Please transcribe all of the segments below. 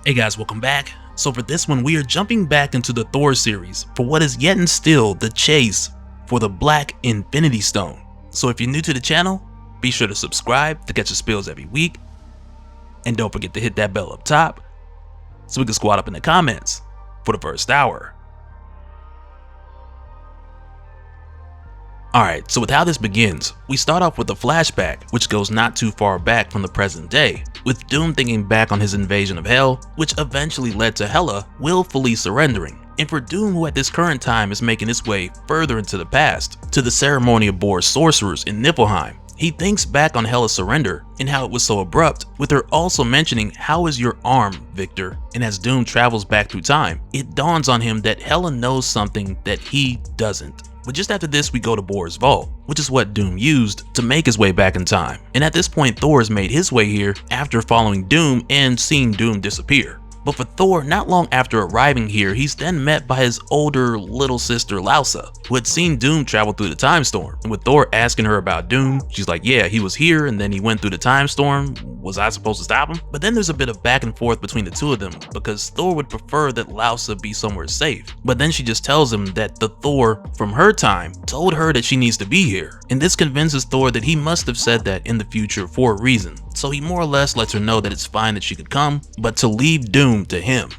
Hey guys, welcome back. So for this one, we are jumping back into the Thor series for what is yet and still the chase for the Black Infinity Stone. So if you're new to the channel, be sure to subscribe to catch the spills every week. And don't forget to hit that bell up top so we can squad up in the comments for the first hour. Alright, so with how this begins, we start off with a flashback, which goes not too far back from the present day, with Doom thinking back on his invasion of Hell, which eventually led to Hela willfully surrendering. And for Doom, who at this current time is making his way further into the past, to the ceremony of Bohr's sorcerers in Niflheim, he thinks back on Hela's surrender and how it was so abrupt, with her also mentioning, "How is your arm, Victor?" And as Doom travels back through time, it dawns on him that Hela knows something that he doesn't. But just after this, we go to Bohr's vault, which is what Doom used to make his way back in time. And at this point, Thor has made his way here after following Doom and seeing Doom disappear. But for Thor, not long after arriving here, he's then met by his older little sister Laosa, who had seen Doom travel through the time storm. And with Thor asking her about Doom, she's like, yeah, he was here and then he went through the time storm. Was I supposed to stop him? But then there's a bit of back and forth between the two of them, because Thor would prefer that Laosa be somewhere safe. But then she just tells him that the Thor from her time told her that she needs to be here. And this convinces Thor that he must have said that in the future for a reason. So he more or less lets her know that it's fine that she could come, but to leave Doom to him.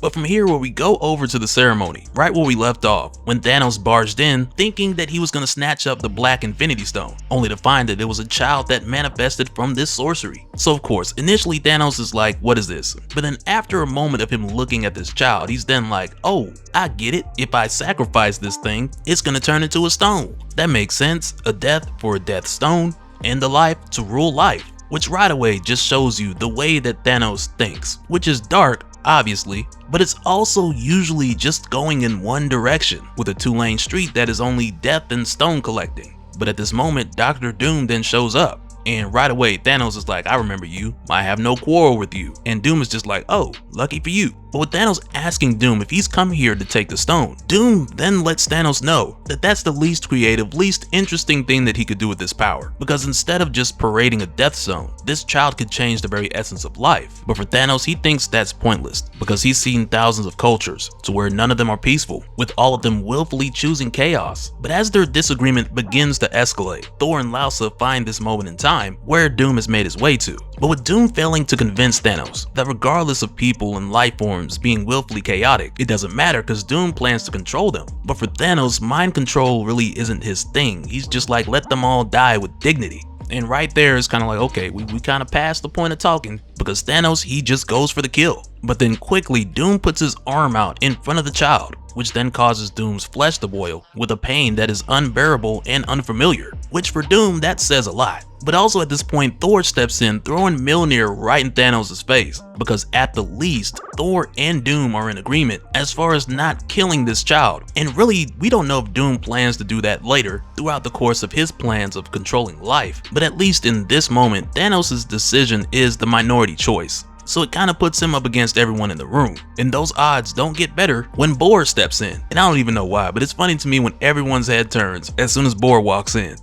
But from here, where we go over to the ceremony, right where we left off, when Thanos barged in, thinking that he was going to snatch up the Black Infinity Stone, only to find that it was a child that manifested from this sorcery. So of course, initially Thanos is like, what is this? But then after a moment of him looking at this child, he's then like, oh, I get it. If I sacrifice this thing, it's going to turn into a stone. That makes sense. A death for a death stone, and a life to rule life. Which right away just shows you the way that Thanos thinks, which is dark, obviously, but it's also usually just going in one direction, with a two-lane street that is only death and stone collecting. But at this moment, Dr. Doom then shows up, and right away Thanos is like, I remember you, I have no quarrel with you. And Doom is just like, oh, lucky for you. But with Thanos asking Doom if he's come here to take the stone, Doom then lets Thanos know that that's the least creative, least interesting thing that he could do with this power. Because instead of just parading a death zone, this child could change the very essence of life. But for Thanos, he thinks that's pointless, because he's seen thousands of cultures to where none of them are peaceful, with all of them willfully choosing chaos. But as their disagreement begins to escalate, Thor and Laosa find this moment in time where Doom has made his way to. But with Doom failing to convince Thanos that regardless of people and life forms being willfully chaotic, it doesn't matter because Doom plans to control them. But for Thanos, mind control really isn't his thing. He's just like, let them all die with dignity. And right there is kind of like, okay, we kind of passed the point of talking, because Thanos, he just goes for the kill. But then quickly, Doom puts his arm out in front of the child, which then causes Doom's flesh to boil with a pain that is unbearable and unfamiliar, which for Doom, that says a lot. But also at this point, Thor steps in, throwing Mjolnir right in Thanos' face, because at the least, Thor and Doom are in agreement as far as not killing this child. And really, we don't know if Doom plans to do that later throughout the course of his plans of controlling life, but at least in this moment, Thanos' decision is the minority choice. So it kind of puts him up against everyone in the room. And those odds don't get better when Bohr steps in. And I don't even know why, but it's funny to me when everyone's head turns as soon as Bohr walks in.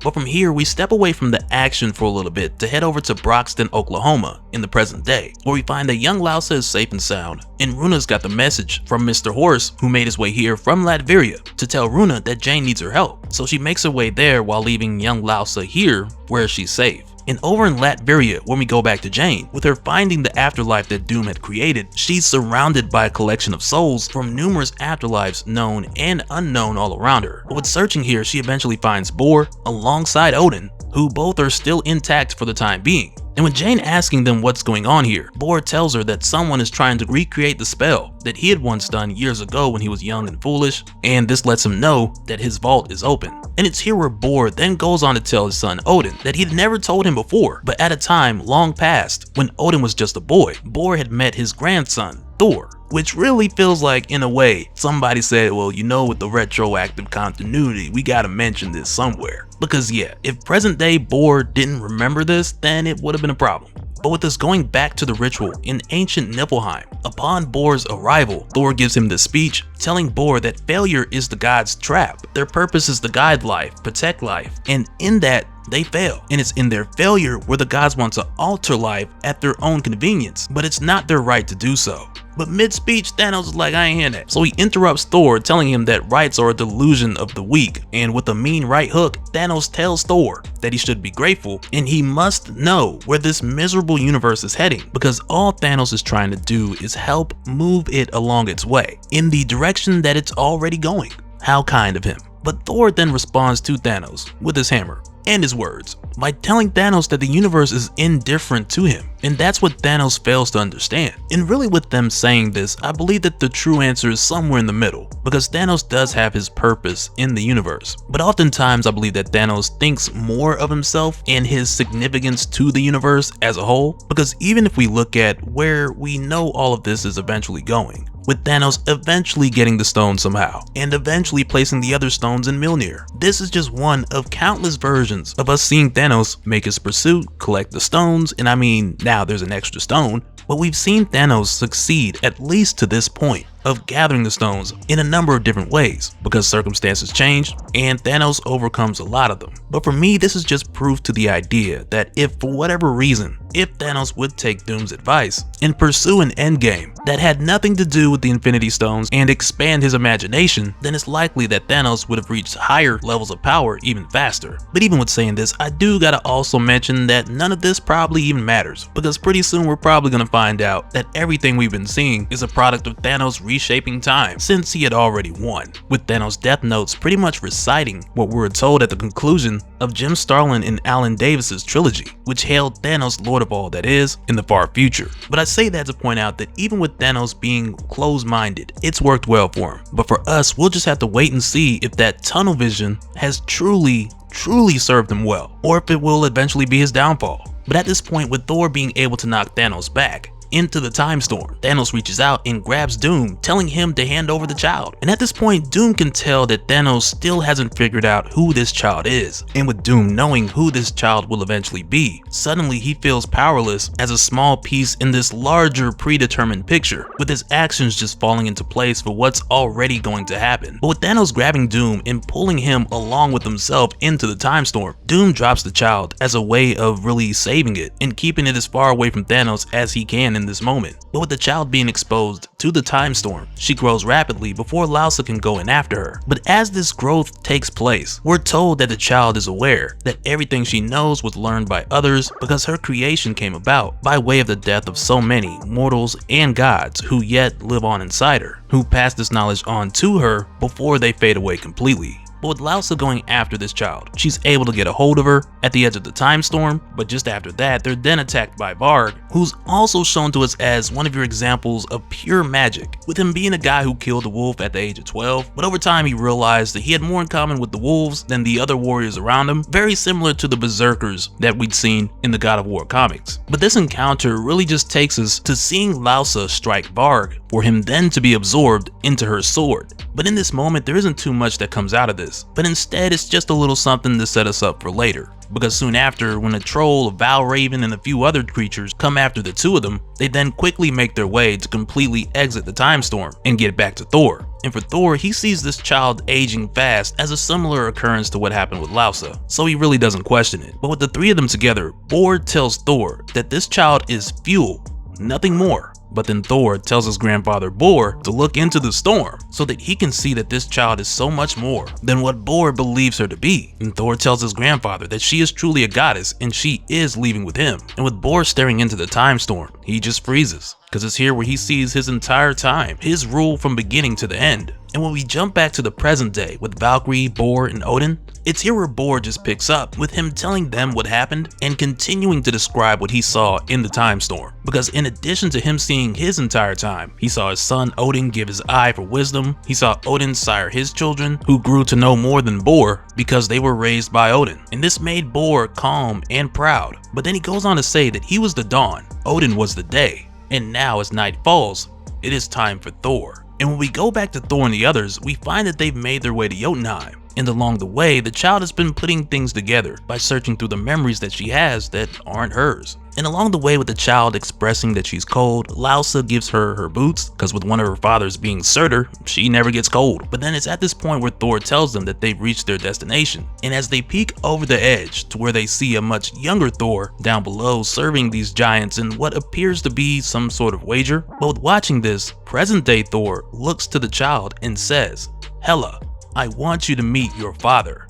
But from here, we step away from the action for a little bit to head over to Broxton, Oklahoma in the present day, where we find that young Laosa is safe and sound, and Runa's got the message from Mr. Horse, who made his way here from Latveria, to tell Runa that Jane needs her help. So she makes her way there while leaving young Laosa here where she's safe. And over in Latveria, when we go back to Jane, with her finding the afterlife that Doom had created, she's surrounded by a collection of souls from numerous afterlives known and unknown all around her. But with searching here, she eventually finds Bohr alongside Odin, who both are still intact for the time being. And with Jane asking them what's going on here, Bohr tells her that someone is trying to recreate the spell that he had once done years ago when he was young and foolish, and this lets him know that his vault is open. And it's here where Bohr then goes on to tell his son Odin that he'd never told him before, but at a time long past, when Odin was just a boy, Bohr had met his grandson, Thor. Which really feels like, in a way, somebody said, well, you know, with the retroactive continuity, we gotta mention this somewhere. Because yeah, if present day Bohr didn't remember this, then it would have been a problem. But with us going back to the ritual in ancient Niflheim, upon Bohr's arrival, Thor gives him this speech telling Bohr that failure is the gods' trap. Their purpose is to guide life, protect life, and in that, they fail. And it's in their failure where the gods want to alter life at their own convenience, but it's not their right to do so. But mid-speech, Thanos is like, I ain't hearing that. So he interrupts Thor, telling him that rights are a delusion of the weak, and with a mean right hook, Thanos tells Thor that he should be grateful, and he must know where this miserable universe is heading, because all Thanos is trying to do is help move it along its way, in the direction that it's already going. How kind of him. But Thor then responds to Thanos with his hammer and his words by telling Thanos that the universe is indifferent to him, and that's what Thanos fails to understand. And really with them saying this, I believe that the true answer is somewhere in the middle, because Thanos does have his purpose in the universe, but oftentimes I believe that Thanos thinks more of himself and his significance to the universe as a whole, because even if we look at where we know all of this is eventually going, with Thanos eventually getting the stone somehow, and eventually placing the other stones in Mjolnir. This is just one of countless versions of us seeing Thanos make his pursuit, collect the stones, and I mean, now there's an extra stone, but we've seen Thanos succeed at least to this point of gathering the stones in a number of different ways, because circumstances changed and Thanos overcomes a lot of them. But for me, this is just proof to the idea that if for whatever reason, if Thanos would take Doom's advice and pursue an endgame that had nothing to do with the Infinity Stones and expand his imagination, then it's likely that Thanos would have reached higher levels of power even faster. But even with saying this, I do gotta also mention that none of this probably even matters, because pretty soon we're probably gonna find out that everything we've been seeing is a product of Thanos reshaping time, since he had already won, with Thanos' death notes pretty much reciting what we were told at the conclusion of Jim Starlin and Alan Davis's trilogy, which hailed Thanos Lord of all that is in the far future. But I say that to point out that even with Thanos being closed-minded, it's worked well for him. But for us, we'll just have to wait and see if that tunnel vision has truly served him well, or if it will eventually be his downfall. But at this point, with Thor being able to knock Thanos back into the time storm, Thanos reaches out and grabs Doom, telling him to hand over the child. And at this point, Doom can tell that Thanos still hasn't figured out who this child is. And with Doom knowing who this child will eventually be, suddenly he feels powerless as a small piece in this larger predetermined picture, with his actions just falling into place for what's already going to happen. But with Thanos grabbing Doom and pulling him along with himself into the time storm, Doom drops the child as a way of really saving it and keeping it as far away from Thanos as he can in this moment. But with the child being exposed to the time storm, she grows rapidly before Laosa can go in after her. But as this growth takes place, we're told that the child is aware that everything she knows was learned by others, because her creation came about by way of the death of so many mortals and gods who yet live on inside her, who pass this knowledge on to her before they fade away completely. But with Laosa going after this child, she's able to get a hold of her at the edge of the time storm, but just after that, they're then attacked by Varg, who's also shown to us as one of your examples of pure magic, with him being a guy who killed a wolf at the age of 12, but over time he realized that he had more in common with the wolves than the other warriors around him, very similar to the berserkers that we'd seen in the God of War comics. But this encounter really just takes us to seeing Laosa strike Varg, for him then to be absorbed into her sword. But in this moment, there isn't too much that comes out of this, but instead it's just a little something to set us up for later. Because soon after, when a troll, a Valraven, and a few other creatures come after the two of them, they then quickly make their way to completely exit the time storm and get back to Thor. And for Thor, he sees this child aging fast as a similar occurrence to what happened with Laosa, so he really doesn't question it. But with the three of them together, Bohr tells Thor that this child is fuel, nothing more. But then Thor tells his grandfather Bohr to look into the storm so that he can see that this child is so much more than what Bohr believes her to be. And Thor tells his grandfather that she is truly a goddess and she is leaving with him. And with Bohr staring into the time storm, he just freezes, because it's here where he sees his entire time, his rule from beginning to the end. And when we jump back to the present day with Valkyrie, Bohr, and Odin, it's here where Bohr just picks up, with him telling them what happened and continuing to describe what he saw in the time storm. Because in addition to him seeing his entire time, he saw his son Odin give his eye for wisdom, he saw Odin sire his children, who grew to know more than Bohr because they were raised by Odin. And this made Bohr calm and proud. But then he goes on to say that he was the dawn, Odin was the day, and now as night falls, it is time for Thor. And when we go back to Thor and the others, we find that they've made their way to Jotunheim, And along the way, the child has been putting things together by searching through the memories that she has that aren't hers. And along the way with the child expressing that she's cold, Laosa gives her her boots, because with one of her fathers being Surtur, she never gets cold. But then it's at this point where Thor tells them that they've reached their destination. And as they peek over the edge to where they see a much younger Thor down below serving these giants in what appears to be some sort of wager. But with watching this, present day Thor looks to the child and says, "Hela, I want you to meet your father,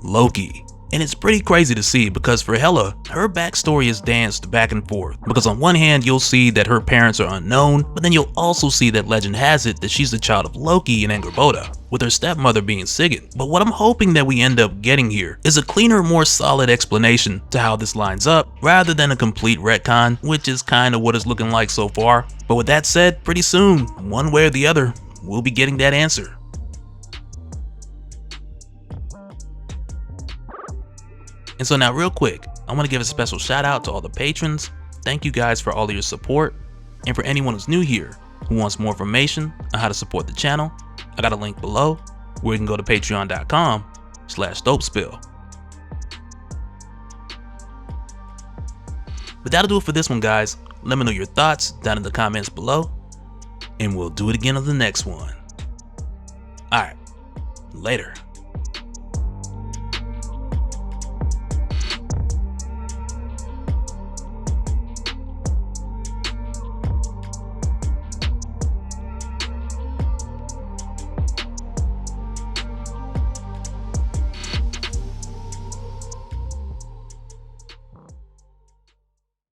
Loki." And it's pretty crazy to see because for Hela, her backstory is danced back and forth. Because on one hand, you'll see that her parents are unknown, but then you'll also see that legend has it that she's the child of Loki and Angrboda, with her stepmother being Sigyn. But what I'm hoping that we end up getting here is a cleaner, more solid explanation to how this lines up, rather than a complete retcon, which is kind of what it's looking like so far. But with that said, pretty soon, one way or the other, we'll be getting that answer. And so now real quick, I want to give a special shout out to all the patrons. Thank you guys for all of your support. And for anyone who's new here who wants more information on how to support the channel, I got a link below where you can go to patreon.com/Dopespill. But that'll do it for this one, guys. Let me know your thoughts down in the comments below, and we'll do it again on the next one. Alright, later.